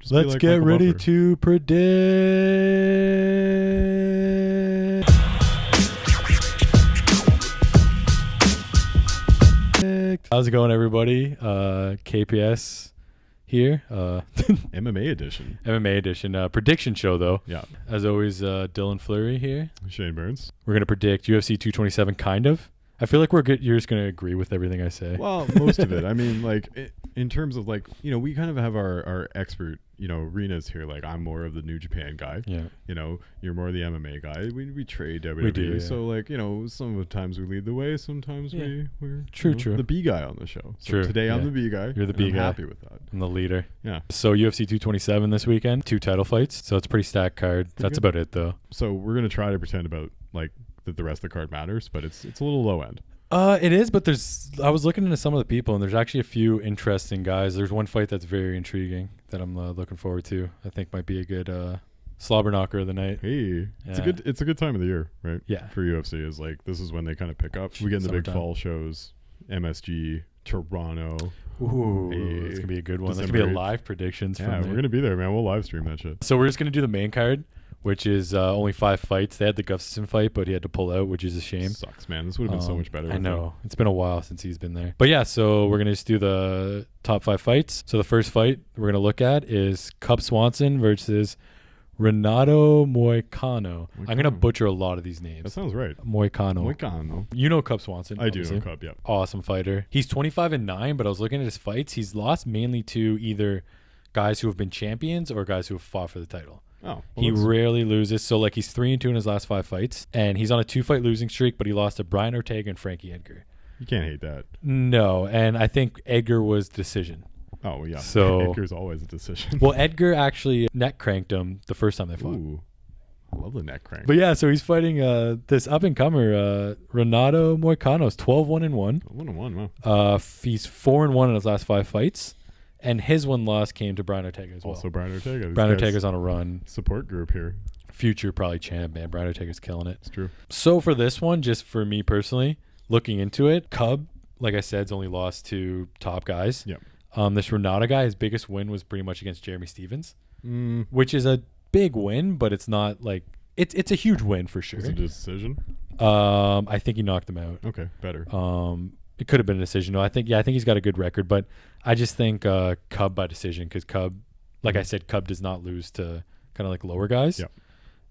Let's like get Michael ready Buffer. to predict. How's it going, everybody? KPS here. MMA edition. MMA edition. Prediction show, though. Yeah. As always, Dylan Fleury here. Shane Burns. We're going to predict UFC 227, kind of. I feel like you're just going to agree with everything I say. Well, most of it. I mean, like, in terms of, like, you know, we kind of have our expert, you know, arenas here. Like, I'm more of the New Japan guy. Yeah. You know, you're more the MMA guy. We trade WWE. We do, yeah. So, like, you know, sometimes we lead the way. Sometimes we're True. the B guy on the show. So True. today I'm the B guy. You're the B guy. I'm happy with that. I'm the leader. Yeah. So UFC 227 this weekend. 2 title fights. So it's a pretty stacked card. That's about it, though. So we're going to try to pretend about, like, that the rest of the card matters, but it's a little low end. It is, but I was looking into some of the people, and there's actually a few interesting guys. There's one fight that's very intriguing that I'm looking forward to. I think might be a good slobber knocker of the night. Hey, it's a good time of the year, right? Yeah. For UFC is like, this is when they kind of pick up. We get in the big fall shows, MSG, Toronto. Ooh, hey, it's gonna be a good one. That's December gonna be a 8th. live predictions. Yeah, we're gonna be there, man. We'll live stream that shit. So we're just gonna do the main card, which is only 5 fights. They had the Gustafsson fight, but he had to pull out, which is a shame. Sucks, man. This would have been so much better. I know. It's been a while since he's been there. But yeah, so we're going to just do the top 5 fights. So the first fight we're going to look at is Cub Swanson versus Renato Moicano. I'm going to butcher a lot of these names. That sounds right. Moicano. You know Cub Swanson. I do obviously. know Cub, yeah. Awesome fighter. He's 25-9, but I was looking at his fights. He's lost mainly to either guys who have been champions or guys who have fought for the title. Oh, well, he rarely loses. So, like, he's 3-2 in his last 5 fights, and he's on a 2-fight losing streak, but he lost to Brian Ortega and Frankie Edgar. You can't hate that. No, and I think Edgar was decision. Oh, yeah. So Edgar's always a decision. Well, Edgar actually neck cranked him the first time they fought. Ooh, I love the neck crank. But yeah, so he's fighting this up-and-comer, Renato Moicano's 12-1-1. 1-1, wow. He's 4-1 in his last 5 fights. And his one loss came to Brian Ortega as well. Also Brian Ortega. Brian Ortega's on a run. Support group here. Future probably champ, man. Brian Ortega's killing it. It's true. So for this one, just for me personally, looking into it, Cub, like I said, has only lost to top guys. Yep. This Renato guy, his biggest win was pretty much against Jeremy Stevens, which is a big win, but it's not like it's a huge win for sure. Was it a decision? I think he knocked him out. Okay, better. It could have been a decision. No, I think he's got a good record, but I just think Cub by decision because Cub, like I said, Cub does not lose to kind of like lower guys. Yep.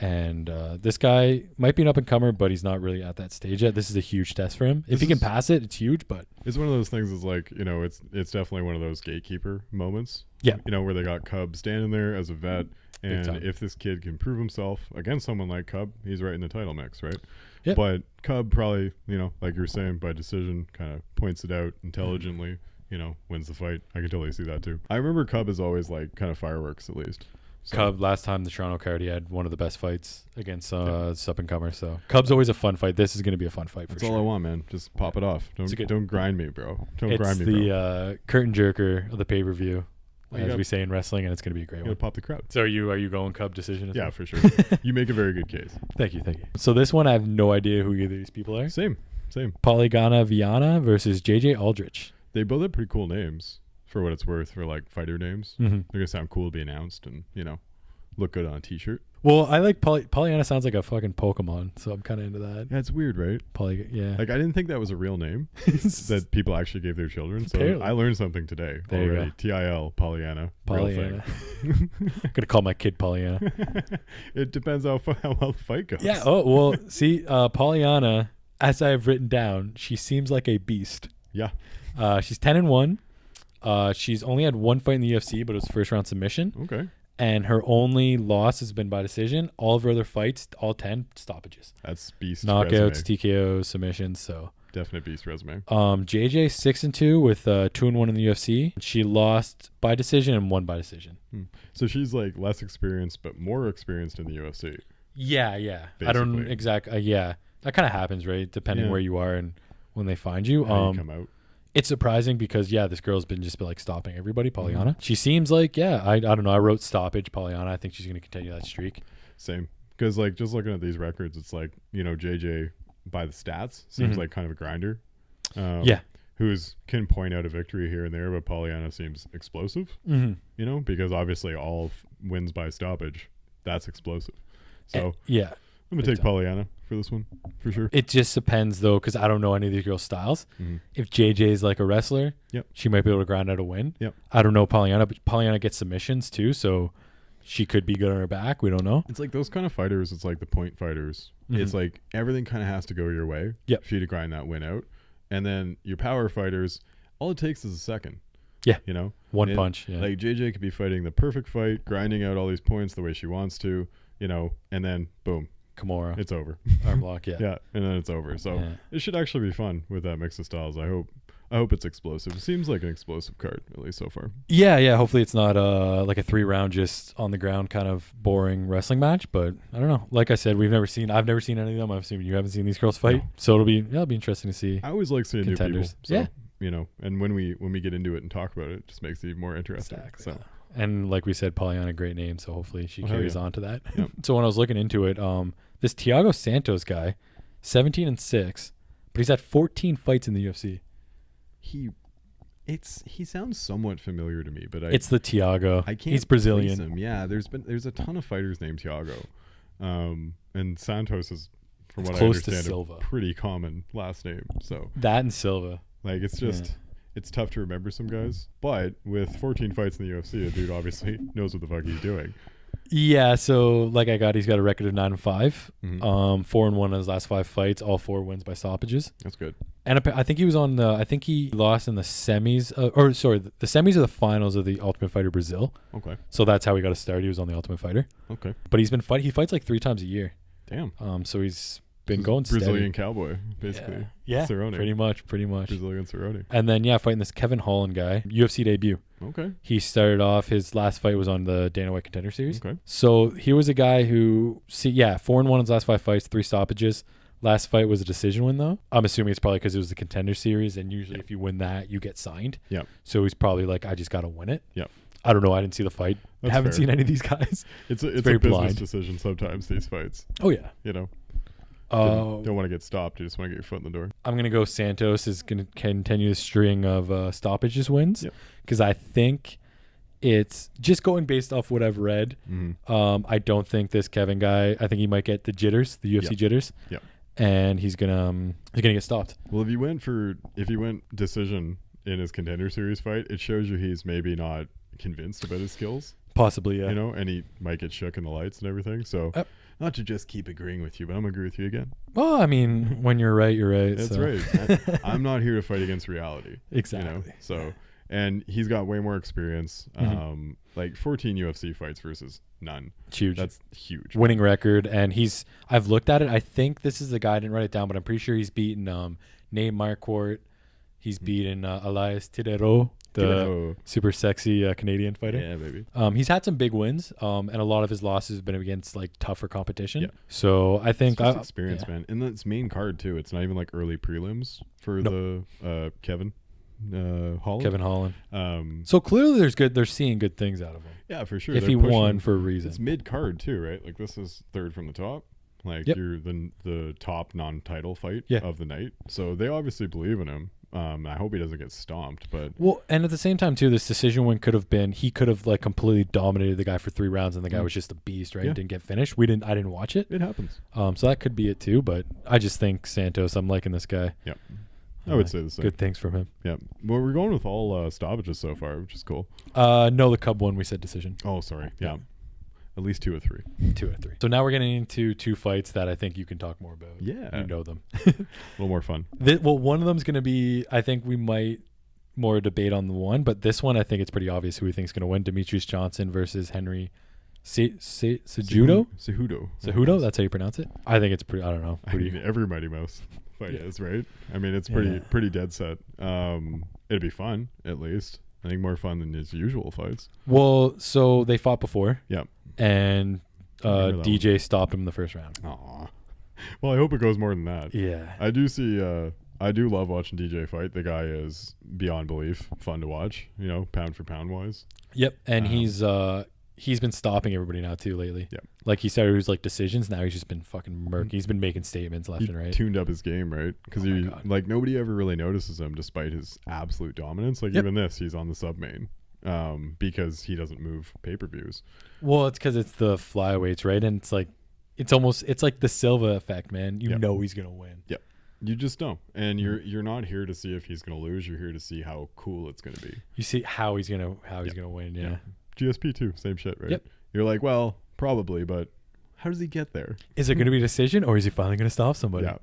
And this guy might be an up-and-comer, but he's not really at that stage yet. This is a huge test for him. If he can pass it, it's huge, but... It's one of those things is like, you know, it's definitely one of those gatekeeper moments. Yeah. You know, where they got Cub standing there as a vet, and if this kid can prove himself against someone like Cub, he's right in the title mix, right? Yep. But Cub probably, you know, like you're saying, by decision, kind of points it out intelligently, you know, wins the fight. I can totally see that too. I remember Cub is always like kind of fireworks at least. So. Cub, last time the Toronto card, he had one of the best fights against up-and-comer. So Cub's always a fun fight. This is going to be a fun fight for sure. That's all I want, man. Just pop it off. Don't grind me, bro. Don't grind me, bro. It's the curtain jerker of the pay-per-view, as we say in wrestling, and it's going to be a great one. Pop the crowd. So are you going Cub decision as well? Yeah, for sure. You make a very good case. Thank you. So this one, I have no idea who either of these people are. Same. Polygana Viana versus JJ Aldrich. They both have pretty cool names for what it's worth for like fighter names. Mm-hmm. They're going to sound cool to be announced and, you know, look good on a t-shirt. Well, I like Pollyanna sounds like a fucking Pokemon, so I'm kind of into that. Yeah, it's weird, right? Yeah. Like I didn't think that was a real name that people actually gave their children. So Apparently. I learned something today already. TIL, Pollyanna. Pollyanna. I'm gonna call my kid Pollyanna. It depends how well the fight goes. Yeah. Oh well. See, Pollyanna, as I have written down, she seems like a beast. Yeah. She's 10-1. She's only had 1 fight in the UFC, but it was first round submission. Okay. And her only loss has been by decision. All of her other fights, all 10 stoppages. That's beast. Knockouts, resume. TKOs, submissions. So definite beast resume. JJ 6-2 with 2-1 in the UFC. She lost by decision and won by decision. So she's like less experienced, but more experienced in the UFC. Yeah. Basically. I don't exactly. Yeah, that kind of happens, right? Depending where you are and when they find you. How you come out. It's surprising because this girl's been like stopping everybody. Pollyanna. She seems like I don't know. I wrote stoppage Pollyanna. I think she's going to continue that streak. Same, because like just looking at these records, it's like, you know, JJ by the stats seems like kind of a grinder. who's can point out a victory here and there, but Polyana seems explosive. Mm-hmm. You know, because obviously all wins by stoppage, that's explosive. So yeah, I'm gonna take Polyana for this one for sure. it just depends though, because I don't know any of these girls' styles. Mm-hmm. If JJ is like a wrestler, Yep. she might be able to grind out a win. Yep. I don't know Polyana, but Polyana gets submissions too, so she could be good on her back. We don't know. It's like those kind of fighters. It's like the point fighters. Mm-hmm. It's like everything kind of has to go your way for you to grind that win out. And then your power fighters, all it takes is a second. Yeah. You know? One punch. Yeah. Like JJ could be fighting the perfect fight, grinding out all these points the way she wants to, you know, and then boom. Kimura. It's over. Arm lock, yeah. Yeah, and then it's over. So it should actually be fun with that mix of styles. I hope it's explosive. It seems like an explosive card, at least so far. Yeah. Hopefully it's not like a 3-round just on the ground kind of boring wrestling match. But I don't know. Like I said, I've never seen any of them. I've seen you haven't seen these girls fight, so it'll be interesting to see. I always like seeing contenders. New people. So, you know, and when we get into it and talk about it, it just makes it even more interesting. Exactly. So. And like we said, Polyana, great name, so hopefully she carries on to that. Yep. So when I was looking into it, this Thiago Santos guy, 17-6, but he's had 14 fights in the UFC. He sounds somewhat familiar to me, but it's the Thiago. I can't. He's Brazilian. Place him. Yeah, there's a ton of fighters named Thiago, and Santos is, from what I understand, a pretty common last name. So that and Silva. Like it's just. It's tough to remember some guys, but with 14 fights in the UFC, a dude obviously knows what the fuck he's doing. Yeah, so he's got a record of 9-5, 4-1 in his last 5 fights, all 4 wins by stoppages. That's good. And I think he was on I think he lost in the semis, the semis or the finals of the Ultimate Fighter Brazil. Okay. So that's how he got to start. He was on the Ultimate Fighter. Okay. But he fights like 3 times a year. Damn. So he's been going Brazilian steady. Cowboy, basically. Yeah. Cerrone. Pretty much. Brazilian Cerrone. And then fighting this Kevin Holland guy, UFC debut. Okay. He started off, his last fight was on the Dana White Contender Series. Okay. So he was a guy who 4-1 in his last 5 fights, 3 stoppages. Last fight was a decision win though. I'm assuming it's probably because it was the Contender Series, and usually if you win that, you get signed. Yeah. So he's probably like, I just got to win it. Yeah. I don't know. I didn't see the fight. That's I haven't fair. seen any of these guys. It's a very business blind decision sometimes, these fights. Oh yeah. You know. Don't want to get stopped. You just want to get your foot in the door. I'm going to go Santos is going to continue the string of stoppages wins because I think it's just going based off what I've read. Mm-hmm. I don't think this Kevin guy, I think he might get the jitters, the UFC jitters. Yep. And he's going to get stopped. Well, if he went decision in his Contender Series fight, it shows you he's maybe not convinced about his skills. Possibly, yeah. You know, and he might get shook in the lights and everything. So not to just keep agreeing with you, but I'm going to agree with you again. Well, I mean, when you're right, you're right. That's right. I'm not here to fight against reality. Exactly. You know? So, and he's got way more experience. Like 14 UFC fights versus none. Huge. That's huge. Winning record. And I've looked at it. I think this is the guy, I didn't write it down, but I'm pretty sure he's beaten Nate Marquardt. He's beaten Elias Tidero, the super sexy Canadian fighter. Yeah, baby. He's had some big wins, and a lot of his losses have been against like tougher competition. Yeah. So I think it's just experience, man. And that's main card too. It's not even like early prelims for the Kevin Holland. Kevin Holland. So clearly they're seeing good things out of him. Yeah, for sure. If he won for a reason. It's mid card too, right? Like this is third from the top. Like you're the top non-title fight of the night. So they obviously believe in him. I hope he doesn't get stomped, but and at the same time too, this decision win could have been he could have like completely dominated the guy for 3 rounds, and the guy was just a beast, right? And didn't get finished. I didn't watch it. It happens. So that could be it too, but I just think Santos, I'm liking this guy. Yeah. I would say the same. Good things from him. Yeah. Well, we're going with all stoppages so far, which is cool. No, the Cub one we said decision. Oh, sorry. Yeah. At least 2 or 3. 2 or 3. So now we're getting into 2 fights that I think you can talk more about. Yeah. You know them. A little more fun. One of them is going to be, I think we might more debate on the one, but this one I think it's pretty obvious who we think is going to win. Demetrius Johnson versus Henry Cejudo? Cejudo? That's how you pronounce it? I think it's pretty, I don't know. Every Mighty Mouse fight is, right? I mean, it's pretty dead set. It'd be fun, at least. I think more fun than his usual fights. Well, so they fought before. Yeah. And DJ stopped him in the first round. Aw. Well, I hope it goes more than that. Yeah. I do love watching DJ fight. The guy is beyond belief fun to watch, pound for pound wise. Yep. And he's he's been stopping everybody now too lately. Yeah. Like he started with like decisions. Now he's just been fucking murky. He's been making statements left He and right. tuned up his game, right? Because Oh my God. like nobody ever really notices him despite his absolute dominance. Like Yep. even this, he's on the sub main because he doesn't move pay-per-views. Well, it's because it's the flyweights, right? And it's like the Silva effect, man. You Yep. know he's gonna win. Yep. You just know. And you're not here to see if he's gonna lose. You're here to see how cool it's gonna be. You see how he's gonna win. Yeah. GSP too, same shit, right? Yep. You're like, well, probably, but how does he get there? Is it gonna be a decision, or is he finally gonna stop somebody? Yeah.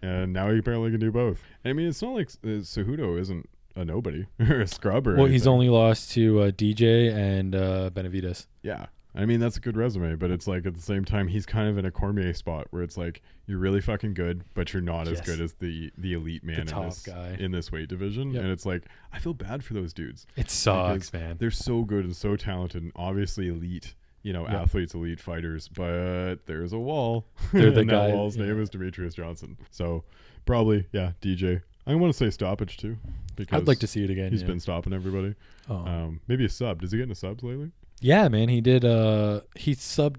And now he apparently can do both. I mean, it's not like Cejudo isn't a nobody or a scrub or Well, he's anything. only lost to DJ and Benavidez. Yeah. I mean, that's a good resume, but it's like at the same time, he's kind of in a Cormier spot where it's like you're really fucking good, but you're not as Yes. good as the elite man top guy. in this weight division. Yep. And it's like, I feel bad for those dudes. It sucks, man. They're so good and so talented and obviously elite, Yep. athletes, elite fighters, but there's a wall. They're the and that guy- wall's yeah. name is Demetrius Johnson. So probably, yeah, DJ. I want to say stoppage too. Because I'd like to see it again. he's yeah. been stopping everybody. Oh. Maybe a sub. Does he get into subs lately? Yeah, man. He did. He subbed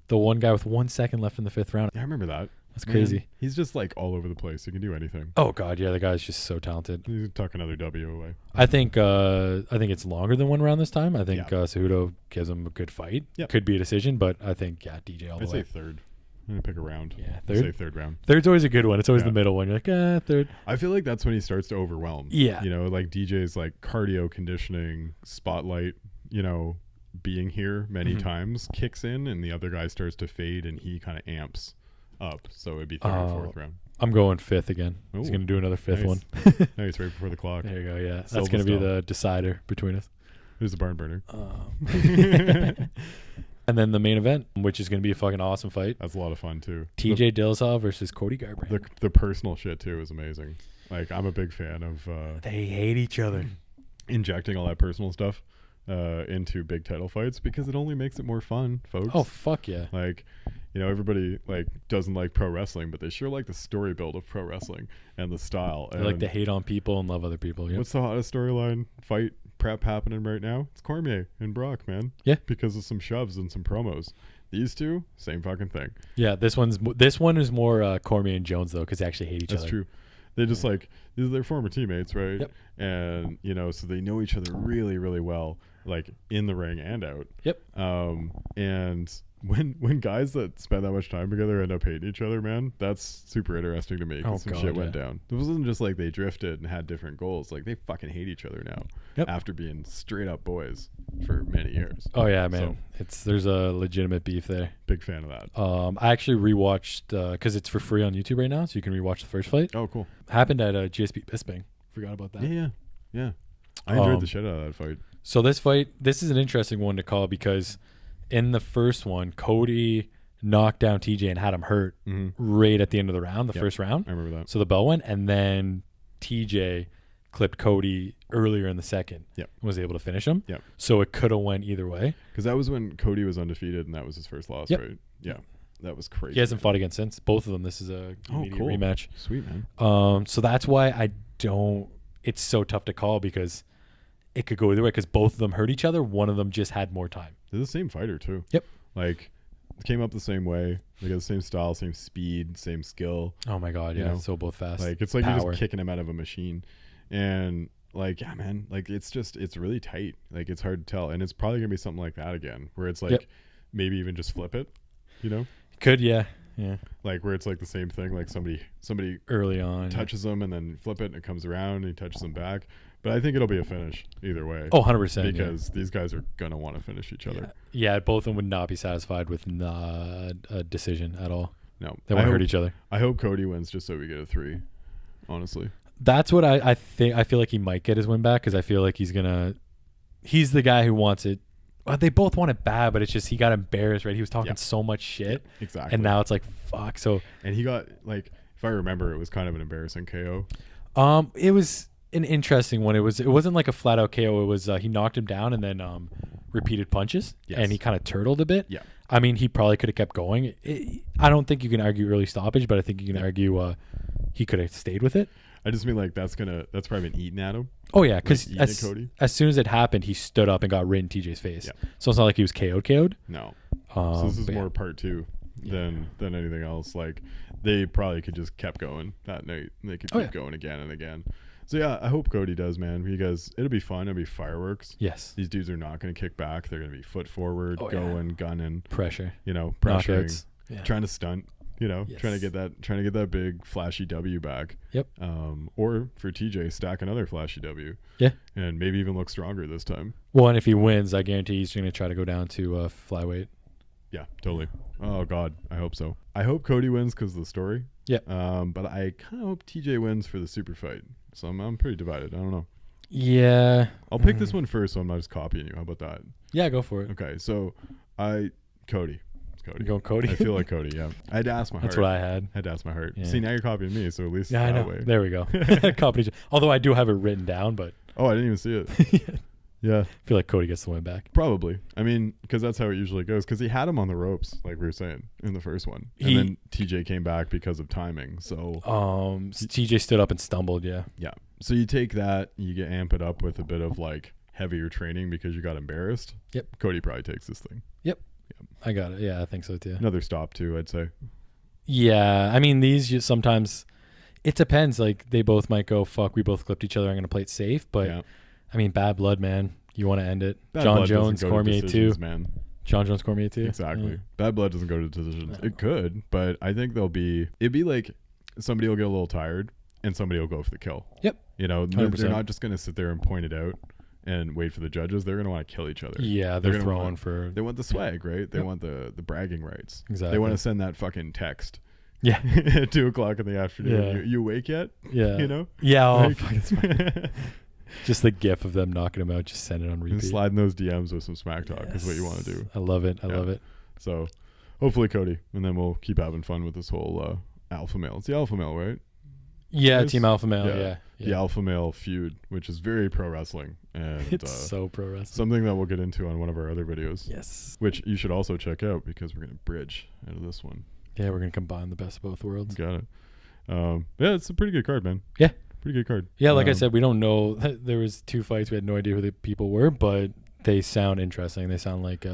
the one guy with 1 second left in the 5th round. Yeah, I remember that. That's Man, crazy. he's just like all over the place. He can do anything. Oh God, yeah. The guy's just so talented. He's tuck another W away. I think it's longer than 1 round this time. I think Yeah. Cejudo gives him a good fight. Yep. Could be a decision, but I think DJ all the I'd say way. third. I'm gonna pick a round. Yeah, I'd say third. third round. Third's always a good one. It's always Yeah. the middle one. You're like, third. I feel like that's when he starts to overwhelm. Yeah. Like DJ's like cardio conditioning spotlight, being here many Mhm. times kicks in and the other guy starts to fade and he kind of amps up. So it'd be third or fourth round. I'm going 5th again. He's Ooh, gonna do another 5th nice. one. Nice, right before the clock. There you go. Yeah, that's Silva gonna be style. the decider between us. There's the barn burner. And then the main event, which is gonna be a fucking awesome fight. That's a lot of fun too. TJ Dillashaw versus Cody Garbrandt. The personal shit too is amazing. Like I'm a big fan of They hate each other. injecting all that personal stuff into big title fights because it only makes it more fun, folks. Oh fuck yeah. Like, everybody like doesn't like pro wrestling, but they sure like the story build of pro wrestling and the style. They And like to hate on people and love other people. Yep. what's the hottest storyline fight prep happening right now? It's Cormier and Brock, man. Yeah. Because of some shoves and some promos. These two, same fucking thing. Yeah, this one is more Cormier and Jones though, because they actually hate each That's other. true. They just like these are their former teammates, right? Yep. And so they know each other really, really well, like in the ring and out. Yep. And when guys that spend that much time together end up hating each other, man, that's super interesting to me. 'Cause Oh, some God, shit went yeah. down. It wasn't just like they drifted and had different goals. Like they fucking hate each other now. Yep. After being straight up boys for many years. Oh yeah, man. So, There's a legitimate beef there. big fan of that. I actually rewatched because it's for free on YouTube right now, so you can rewatch the first fight. Oh, cool. Happened at GSP Bisping. Forgot about that. Yeah. I enjoyed Um, the shit out of that fight. So this is an interesting one to call because in the first one, Cody knocked down TJ and had him hurt Mm-hmm. right at the end of the round, the Yep. first round. I remember that. So the bell went, and then TJ clipped Cody earlier in the second. Yep. And was able to finish him. Yep. So it could have went either way. Because that was when Cody was undefeated and that was his first loss, Yep. right? Yeah. That was crazy. He hasn't fought again since. Both of them. This is a Oh, immediate cool. rematch. Sweet, man. So that's why I don't. It's so tough to call because it could go either way. Because both of them hurt each other. One of them just had more time. They're the same fighter too. Yep. Like came up the same way. They got the same style, same speed, same skill. Oh my god, You yeah. know, So both fast. Like it's like you're Power. just kicking him out of a machine. And like, yeah, man, like it's really tight. Like it's hard to tell. And it's probably gonna be something like that again, where it's like Yep. maybe even just flip it, Could yeah. like where it's like the same thing. Like somebody Early on. touches them and then flip it and it comes around and he touches them back. But I think it'll be a finish either way. Oh, 100%. Because these guys are gonna want to finish each other. Yeah, both of them would not be satisfied with a decision at all. No, They want to hurt each other. I hope Cody wins just so we get a 3. Honestly, That's what I think. I feel like he might get his win back because I feel like he's the guy who wants it. Well, they both want it bad, but it's just he got embarrassed, right? He was talking Yeah. so much shit, exactly. and now it's like fuck. So and he got like, if I remember, it was kind of an embarrassing KO. it was an interesting one. It wasn't like a flat out KO. It was he knocked him down and then repeated punches, Yes. and he kind of turtled a bit. Yeah. I mean, he probably could have kept going. I don't think you can argue early stoppage, but I think you can argue he could have stayed with it. I just mean like that's probably been eaten at him. Oh yeah, because Like, Cody. as soon as it happened, he stood up and got right in TJ's face. Yeah. So it's not like he was KO'd. No. So this is But more part 2 than anything else. Like they probably could just kept going that night. And they could keep going again and again. So yeah, I hope Cody does, man, because it'll be fun. It'll be fireworks. Yes. These dudes are not going to kick back. They're going to be foot forward, gunning, pressure, pressuring, knockouts. trying to stunt, trying to get that big flashy W back. Yep. Or for TJ, stack another flashy W. Yeah. And maybe even look stronger this time. Well, and if he wins, I guarantee he's going to try to go down to flyweight. Yeah, totally. Oh God, I hope so. I hope Cody wins because of the story. Yeah. But I kind of hope TJ wins for the super fight. So I'm pretty divided. I don't know. Yeah. I'll pick this one first, so I'm not just copying you. How about that? Yeah, go for it. Okay, so Cody. It's Cody. You going Cody? I feel like Cody, yeah. I had to ask my heart. That's what I had. I had to ask my heart. Yeah. See, now you're copying me, so at least Yeah, I know. way. There we go. Copied. Although I do have it written down, but Oh, I didn't even see it. Yeah. I feel like Cody gets the win back. Probably. I mean, because that's how it usually goes. Because he had him on the ropes, like we were saying, in the first one. And then TJ came back because of timing. So TJ stood up and stumbled, yeah. Yeah. So you take that, you get amp it up with a bit of like heavier training because you got embarrassed. Yep. Cody probably takes this thing. Yep. I got it. Yeah, I think so too. Another stop too, I'd say. Yeah. I mean, these sometimes it depends. Like they both might go, fuck, we both clipped each other. I'm going to play it safe. But I mean, bad blood, man. You want to end it. John Jones, Cormier too. Man. John Jones, Cormier too. Exactly. Yeah. Bad blood doesn't go to decisions. It could, but I think it'd be like somebody will get a little tired and somebody will go for the kill. Yep. They're 100%. not just going to sit there and point it out and wait for the judges. They're going to want to kill each other. Yeah, they're throwing for. They want the swag, right? They want the bragging rights. Exactly. They want to send that fucking text. Yeah. At 2:00 in the afternoon. Yeah. You awake yet? Yeah. You know? Yeah. Oh, Like, fuck, it's fine. Just the gif of them knocking him out, just send it on repeat. And sliding those DMs with some smack talk is what you want to do. I love it. I love it. So hopefully Cody, and then we'll keep having fun with this whole alpha male. It's the alpha male, right? Yeah, Team Alpha Male. Yeah. The alpha male feud, which is very pro wrestling. And It's so pro wrestling. something that we'll get into on one of our other videos. Yes. Which you should also check out because we're going to bridge out of this one. Yeah, we're going to combine the best of both worlds. Got it. Yeah, it's a pretty good card, man. Yeah. Pretty good card. Yeah, like I said, we don't know. There was 2 fights. We had no idea who the people were, but they sound interesting. They sound like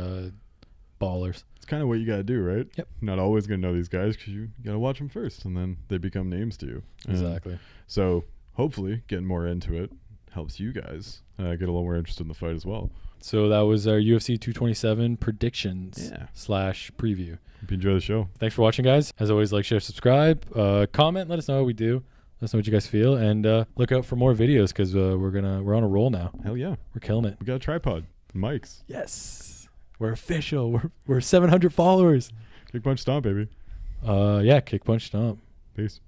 ballers. It's kind of what you got to do, right? Yep. Not always going to know these guys because you got to watch them first, and then they become names to you. Exactly. So hopefully getting more into it helps you guys get a little more interested in the fight as well. So that was our UFC 227 predictions / preview. Hope you enjoy the show. Thanks for watching, guys. As always, like, share, subscribe, comment. Let us know how we do. Let us know what you guys feel, and look out for more videos because we're on a roll now. Hell yeah, we're killing it. We got a tripod, mics. Yes, we're official. We're 700 followers. Kick, punch, stomp, baby. Yeah, kick, punch, stomp. Peace.